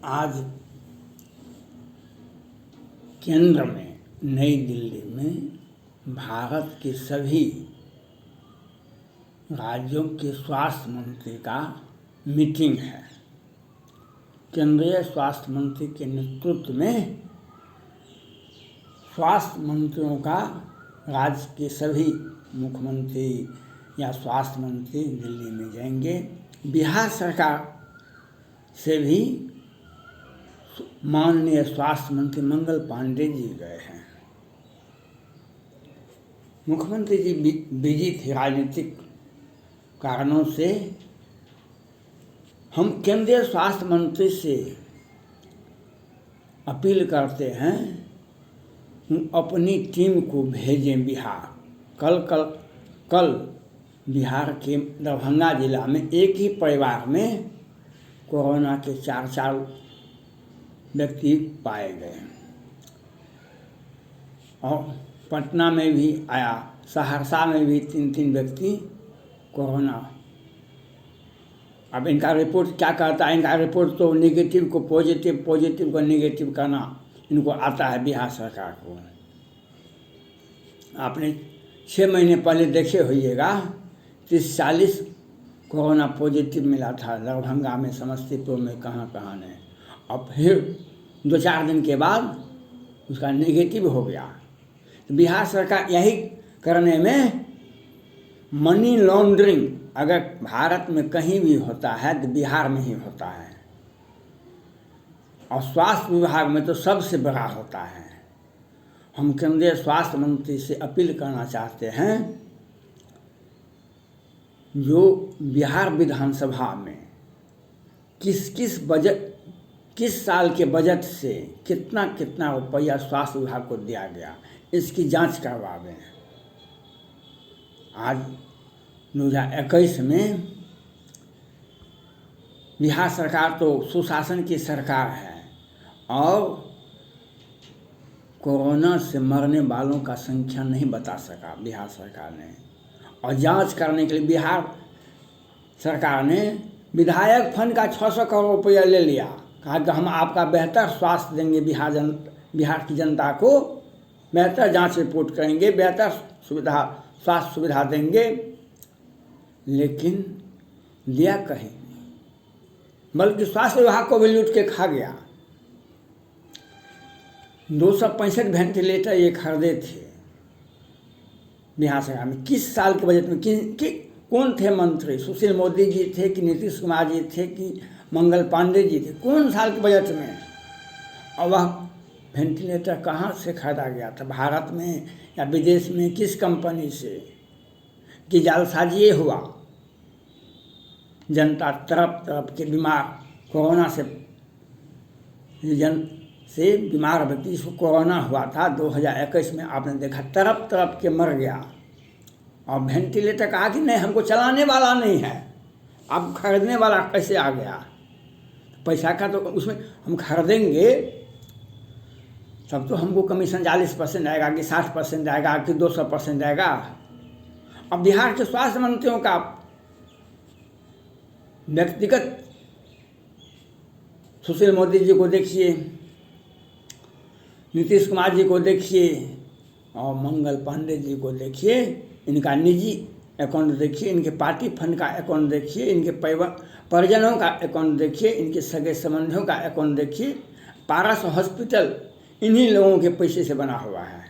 आज केंद्र में नई दिल्ली में भारत के सभी राज्यों के स्वास्थ्य मंत्री का मीटिंग है। केंद्रीय स्वास्थ्य मंत्री के नेतृत्व में स्वास्थ्य मंत्रियों का राज्य के सभी मुख्यमंत्री या स्वास्थ्य मंत्री दिल्ली में जाएंगे। बिहार सरकार से भी माननीय स्वास्थ्य मंत्री मंगल पांडे जी गए हैं। मुख्यमंत्री जी बिजी थे राजनीतिक कारणों से। हम केंद्रीय स्वास्थ्य मंत्री से अपील करते हैं अपनी टीम को भेजें बिहार। कल बिहार के दरभंगा जिला में एक ही परिवार में कोरोना के चार व्यक्ति पाए गए और पटना में भी आया, सहरसा में भी 3 व्यक्ति कोरोना। अब इनका रिपोर्ट क्या कहता है? इनका रिपोर्ट तो नेगेटिव को पॉजिटिव, पॉजिटिव को नेगेटिव करना इनको आता है बिहार सरकार को। आपने 6 महीने पहले देखे होइएगा 30-40 कोरोना पॉजिटिव मिला था दरभंगा में, समस्तीपुर में, कहाँ ने। अब फिर 2-4 दिन के बाद उसका नेगेटिव हो गया। तो बिहार सरकार यही करने में मनी लॉन्ड्रिंग अगर भारत में कहीं भी होता है तो बिहार में ही होता है और स्वास्थ्य विभाग में तो सबसे बड़ा होता है। हम केंद्रीय स्वास्थ्य मंत्री से अपील करना चाहते हैं जो बिहार विधानसभा में किस साल के बजट से कितना रुपया स्वास्थ्य विभाग को दिया गया, इसकी जांच करवावें। आज 2021 में बिहार सरकार तो सुशासन की सरकार है और कोरोना से मरने वालों का संख्या नहीं बता सका बिहार सरकार ने। और जांच करने के लिए बिहार सरकार ने विधायक फंड का 600 करोड़ रुपया ले लिया। कहा कि हम आपका बेहतर स्वास्थ्य देंगे, बिहार की जनता को बेहतर जांच रिपोर्ट करेंगे, बेहतर स्वास्थ्य सुविधा देंगे। लेकिन लिया कहीं नहीं, बल्कि स्वास्थ्य विभाग को भी लूट के खा गया। 265 वेंटिलेटर ये खरीदे थे बिहार सरकार में। किस साल के बजट में कौन थे मंत्री? सुशील मोदी जी थे कि नीतीश कुमार जी थे कि मंगल पांडे जी थे? कौन साल के बजट में? और वह वेंटिलेटर कहाँ से खरीदा गया था? भारत में या विदेश में? किस कंपनी से? कि जालसाजी हुआ। जनता तरफ के बीमार कोरोना से बीमार व्यक्ति जिसको कोरोना हुआ था 2021 में, आपने देखा तरफ के मर गया। और वेंटिलेटर कहा कि नहीं, हमको चलाने वाला नहीं है, अब खरीदने वाला कैसे आ गया? पैसा का तो उसमें हम खरीदेंगे तब तो हमको कमीशन 40% आएगा कि 60% आएगा कि 200% आएगा। अब बिहार के स्वास्थ्य मंत्रियों का व्यक्तिगत सुशील मोदी जी को देखिए, नीतीश कुमार जी को देखिए और मंगल पांडे जी को देखिए। इनका निजी अकाउंट देखिए, इनके पार्टी फंड का अकाउंट देखिए, इनके परिजनों का अकाउंट देखिए, इनके सगे संबंधियों का अकाउंट देखिए। पारस हॉस्पिटल इन्हीं लोगों के पैसे से बना हुआ है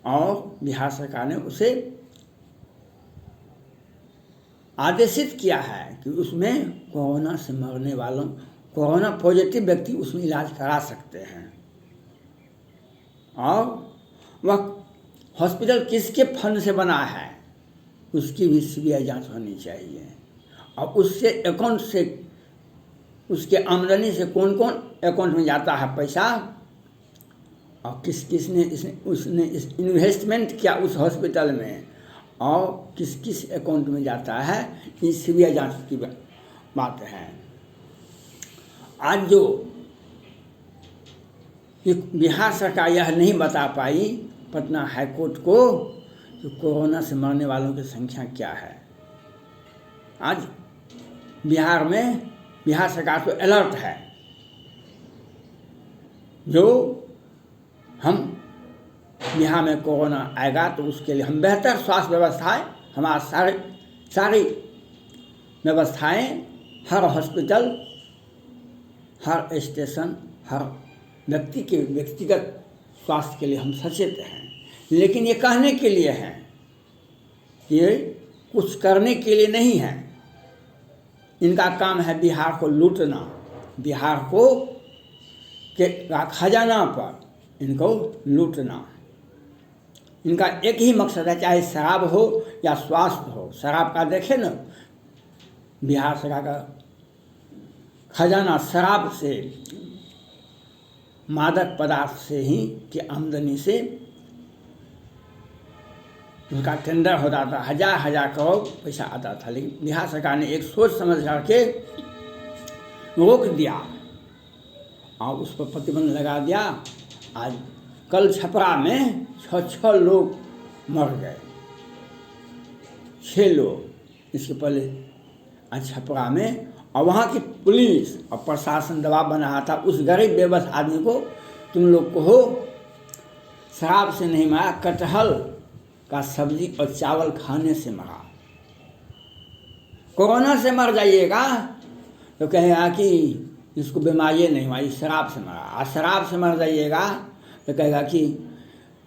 और बिहार सरकार ने उसे आदेशित किया है कि उसमें कोरोना से मरने वालों, कोरोना पॉजिटिव व्यक्ति उसमें इलाज करा सकते हैं। और वह हॉस्पिटल किसके फंड से बना है उसकी भी सीबीआई जांच होनी चाहिए। और उससे अकाउंट से, उसके आमदनी से कौन अकाउंट में जाता है पैसा और किसने उसने इन्वेस्टमेंट किया उस हॉस्पिटल में और किस अकाउंट में जाता है, ये सीबीआई जांच की बात है। आज जो बिहार सरकार यह नहीं बता पाई पटना हाईकोर्ट को कि कोरोना से मरने वालों की संख्या क्या है। आज बिहार सरकार तो अलर्ट है, जो हम बिहार में कोरोना आएगा तो उसके लिए हम बेहतर स्वास्थ्य व्यवस्थाएं, हमारा सारी व्यवस्थाएं, हर हॉस्पिटल, हर स्टेशन, हर व्यक्ति के व्यक्तिगत स्वास्थ्य के लिए हम सचेत हैं। लेकिन ये कहने के लिए हैं, ये कुछ करने के लिए नहीं है। इनका काम है बिहार को लूटना, बिहार को के खजाना पर इनको लूटना। इनका एक ही मकसद है, चाहे शराब हो या स्वास्थ्य हो। शराब का देखें ना, बिहार सरकार का खजाना शराब से, मादक पदार्थ से ही की आमदनी से उसका टेंडर होता था, हजार करोड़ पैसा आता था। लेकिन बिहार सरकार ने एक सोच समझ करके रोक दिया और उस पर प्रतिबंध लगा दिया। आज कल छपरा में 6 लोग मर गए, 6 लोग। इसके पहले आज छपरा में, और वहाँ की पुलिस और प्रशासन दबाव बना रहा था उस गरीब बेबस आदमी को, तुम लोग को हो शराब से नहीं मरा, कटहल का सब्जी और चावल खाने से मरा। कोरोना से मर जाइएगा तो कहेगा कि इसको बीमारी नहीं हुआ, इस शराब से मरा। और शराब से मर जाइएगा तो कहेगा कि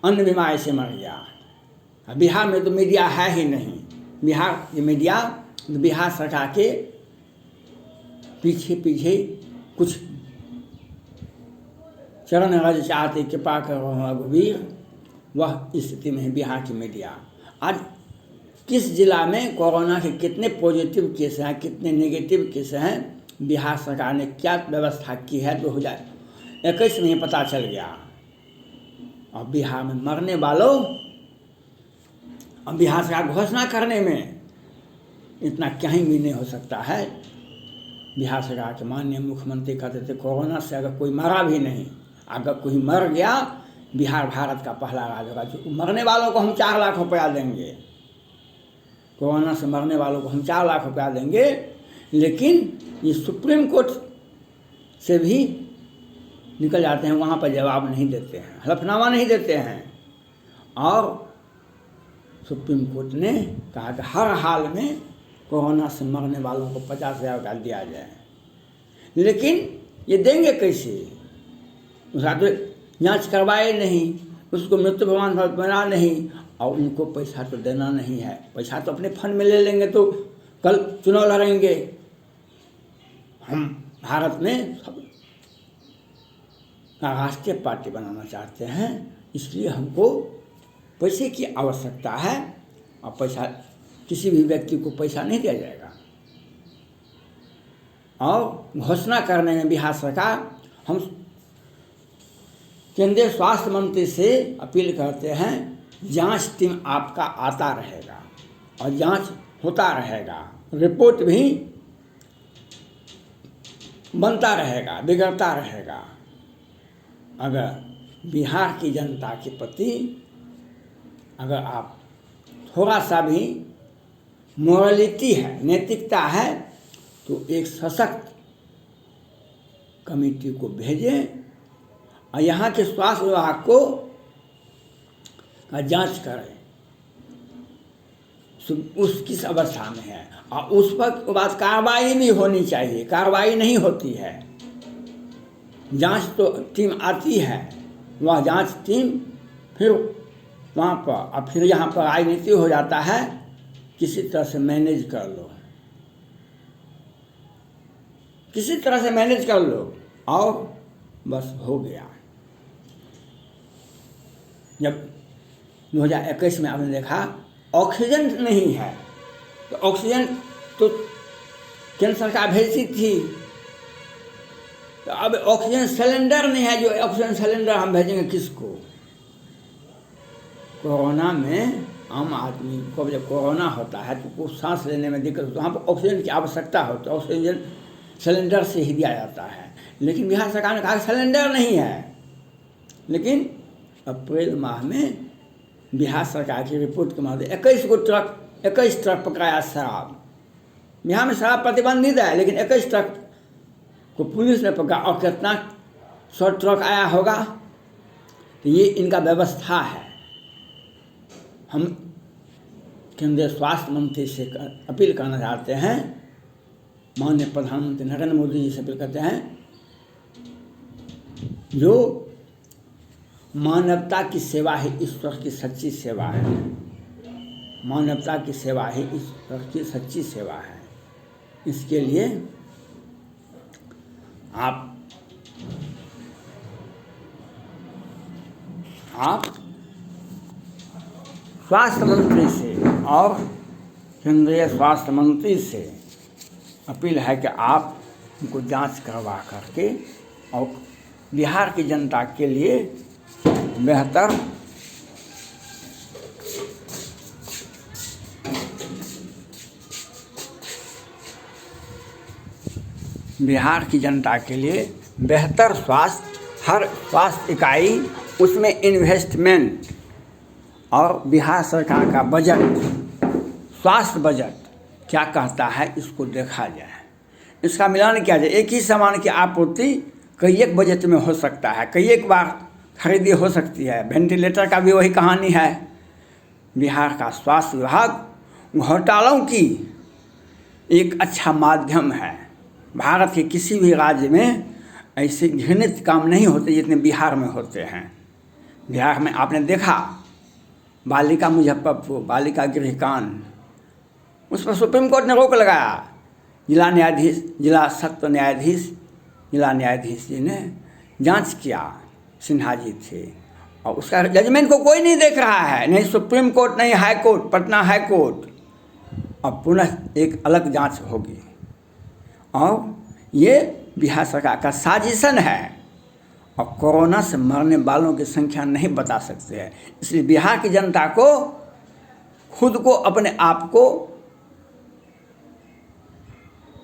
अन्य बीमारी से मर गया। बिहार में तो मीडिया है ही नहीं। बिहार ये मीडिया, बिहार सरकार के पीछे पीछे कुछ चरण रज चाहते कृपा करो रघुवीर, वह स्थिति में है बिहार की मीडिया। आज किस जिला में कोरोना के कितने पॉजिटिव केस हैं, कितने नेगेटिव केस हैं, बिहार सरकार ने क्या व्यवस्था की है 2021 में पता चल गया। और बिहार में मरने वालों, और बिहार सरकार घोषणा करने में इतना कहीं भी नहीं हो सकता है। बिहार सरकार के माननीय मुख्यमंत्री कहते थे कोरोना से अगर कोई मरा भी नहीं, अगर कोई मर गया, बिहार भारत का पहला राज्य होगा जो मरने वालों को हम 4 लाख रुपया देंगे। कोरोना से मरने वालों को हम 4 लाख रुपया देंगे। लेकिन ये सुप्रीम कोर्ट से भी निकल जाते हैं, वहाँ पर जवाब नहीं देते हैं, हलफनामा नहीं देते हैं। और सुप्रीम कोर्ट ने कहा कि हर हाल में कोरोना से मरने वालों को 50,000 रुपया दिया जाए। लेकिन ये देंगे कैसे? उसका तो जाँच करवाए नहीं, उसको मृत्यु प्रमाण पत्र बना नहीं, और उनको पैसा तो देना नहीं है। पैसा तो अपने फंड में ले लेंगे तो कल चुनाव लड़ेंगे। हम भारत में सब राष्ट्रीय पार्टी बनाना चाहते हैं, इसलिए हमको पैसे की आवश्यकता है। और पैसा, किसी भी व्यक्ति को पैसा नहीं दिया जाएगा। और घोषणा करने में बिहार सरकार, हम केंद्रीय स्वास्थ्य मंत्री से अपील करते हैं, जांच टीम आपका आता रहेगा और जांच होता रहेगा, रिपोर्ट भी बनता रहेगा, बिगड़ता रहेगा। अगर बिहार की जनता के प्रति अगर आप थोड़ा सा भी मोरालिटी है, नैतिकता है, तो एक सशक्त कमेटी को भेजें और यहाँ के स्वास्थ्य विभाग को जांच करें उस किस अवस्था में है, और उस पर बाद कार्रवाई भी होनी चाहिए। कार्रवाई नहीं होती है। जांच तो टीम आती है, वह जांच टीम फिर वहाँ पर, और फिर यहाँ पर राजनीति हो जाता है, किसी तरह से मैनेज कर लो, किसी तरह से मैनेज कर लो और बस हो गया। जब 2021 में आपने देखा ऑक्सीजन नहीं है, तो ऑक्सीजन तो केंद्र सरकार भेजती थी, तो अब ऑक्सीजन सिलेंडर नहीं है। जो ऑक्सीजन सिलेंडर हम भेजेंगे किसको? कोरोना में आम आदमी को जब कोरोना होता है तो कुछ सांस लेने में दिक्कत होती है, वहाँ पर ऑक्सीजन की आवश्यकता होती है, ऑक्सीजन सिलेंडर से ही दिया जाता है। लेकिन बिहार सरकार ने कहा सिलेंडर नहीं है। लेकिन अप्रैल माह में बिहार सरकार की रिपोर्ट के माध्यम 21 ट्रक पकड़ाया शराब, बिहार में शराब प्रतिबंधित है, लेकिन 21 ट्रक को पुलिस ने पकड़ा और कितना 100 ट्रक आया होगा। तो ये इनका व्यवस्था है। हम केंद्रीय स्वास्थ्य मंत्री से अपील करना चाहते हैं, माननीय प्रधानमंत्री नरेंद्र मोदी जी से अपील करते हैं, जो मानवता की सेवा ही ईश्वर की सच्ची सेवा है। मानवता की सेवा ही ईश्वर की सच्ची सेवा है। इसके लिए आप स्वास्थ्य मंत्री से और केंद्रीय स्वास्थ्य मंत्री से अपील है कि आप उनको जांच करवा करके और बिहार की जनता के लिए बेहतर स्वास्थ्य, हर स्वास्थ्य इकाई उसमें इन्वेस्टमेंट और बिहार सरकार का बजट, स्वास्थ्य बजट क्या कहता है इसको देखा जाए, इसका मिलान किया जाए। एक ही सामान की आपूर्ति कई एक बजट में हो सकता है, कई एक बार खरीदी हो सकती है। वेंटिलेटर का भी वही कहानी है। बिहार का स्वास्थ्य विभाग घोटालों की एक अच्छा माध्यम है। भारत के किसी भी राज्य में ऐसे घृणित काम नहीं होते जितने बिहार में होते हैं। बिहार में आपने देखा बालिका मुजफ्फरपुर, बालिका गृहकांड, उस पर सुप्रीम कोर्ट ने रोक लगाया। जिला सत्र न्यायाधीश, जिला न्यायाधीश जी ने जांच किया, सिन्हा जी थे, और उसका जजमेंट को कोई नहीं देख रहा है, नहीं सुप्रीम कोर्ट, नहीं high court, Patna high court. अब पुनः एक अलग जांच होगी और ये बिहार सरकार का साजिशन है। और कोरोना से मरने वालों की संख्या नहीं बता सकते हैं, इसलिए बिहार की जनता को खुद को, अपने आप को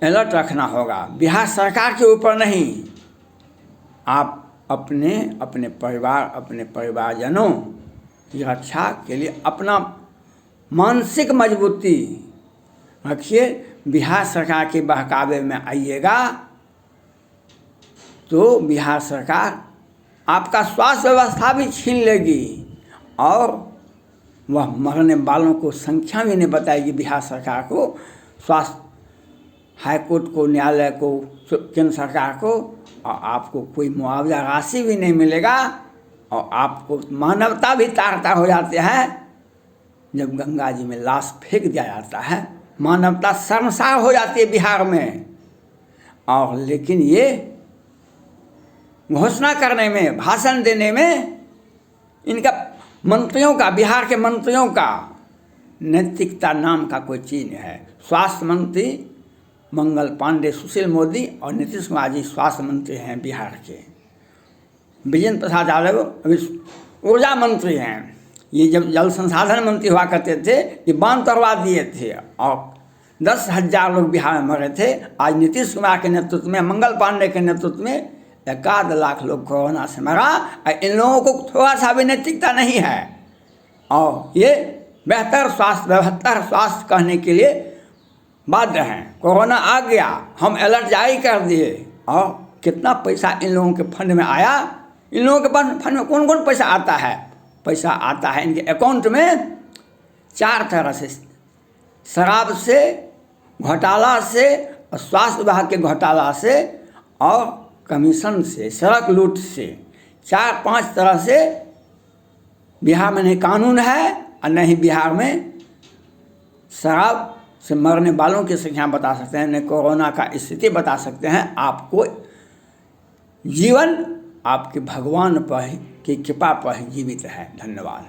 अलर्ट रखना होगा। बिहार सरकार के ऊपर नहीं, आप अपने परिवार, अपने परिवारजनों की रक्षा के लिए अपना मानसिक मजबूती रखिए। बिहार सरकार के बहकावे में आइएगा तो बिहार सरकार आपका स्वास्थ्य व्यवस्था भी छीन लेगी और वह मरने वालों को संख्या भी नहीं बताएगी। बिहार सरकार को, स्वास्थ्य हाई कोर्ट को, न्यायालय को, केंद्र सरकार को, और आपको कोई मुआवजा राशि भी नहीं मिलेगा। और आपको मानवता भी तार-तार हो जाते हैं जब गंगा जी में लाश फेंक दिया जाता है। मानवता शर्मसार हो जाती है बिहार में। और लेकिन ये घोषणा करने में, भाषण देने में इनका मंत्रियों का, बिहार के मंत्रियों का नैतिकता नाम का कोई चीज है। स्वास्थ्य मंत्री मंगल पांडे, सुशील मोदी और नीतीश कुमार जी स्वास्थ्य मंत्री हैं बिहार के। विजेंद्र प्रसाद यादव अभी ऊर्जा मंत्री हैं। ये जब जल संसाधन मंत्री हुआ करते थे, ये बांध तोड़वा दिए थे और 10,000 लोग बिहार में मरे थे। आज नीतीश कुमार के नेतृत्व में, मंगल पांडे के नेतृत्व में 1 लाख लोग कोरोना से मरा। इन लोगों को थोड़ा सा भी नैतिकता नहीं है। और ये बेहतर स्वास्थ्य कहने के लिए बाध्य हैं। कोरोना आ गया, हम अलर्ट जारी कर दिए, और कितना पैसा इन लोगों के फंड में आया। इन लोगों के फंड में कौन कौन पैसा आता है? पैसा आता है इनके अकाउंट में 4 तरह से, शराब से, घोटाला से, और स्वास्थ्य विभाग के घोटाला से, और कमीशन से, सड़क लूट से, 4-5 तरह से बिहार में नहीं कानून है और नहीं बिहार में शराब से मरने वालों की संख्या बता सकते हैं, न कोरोना का स्थिति बता सकते हैं। आपको जीवन आपके भगवान पर की कृपा पर जीवित है। धन्यवाद।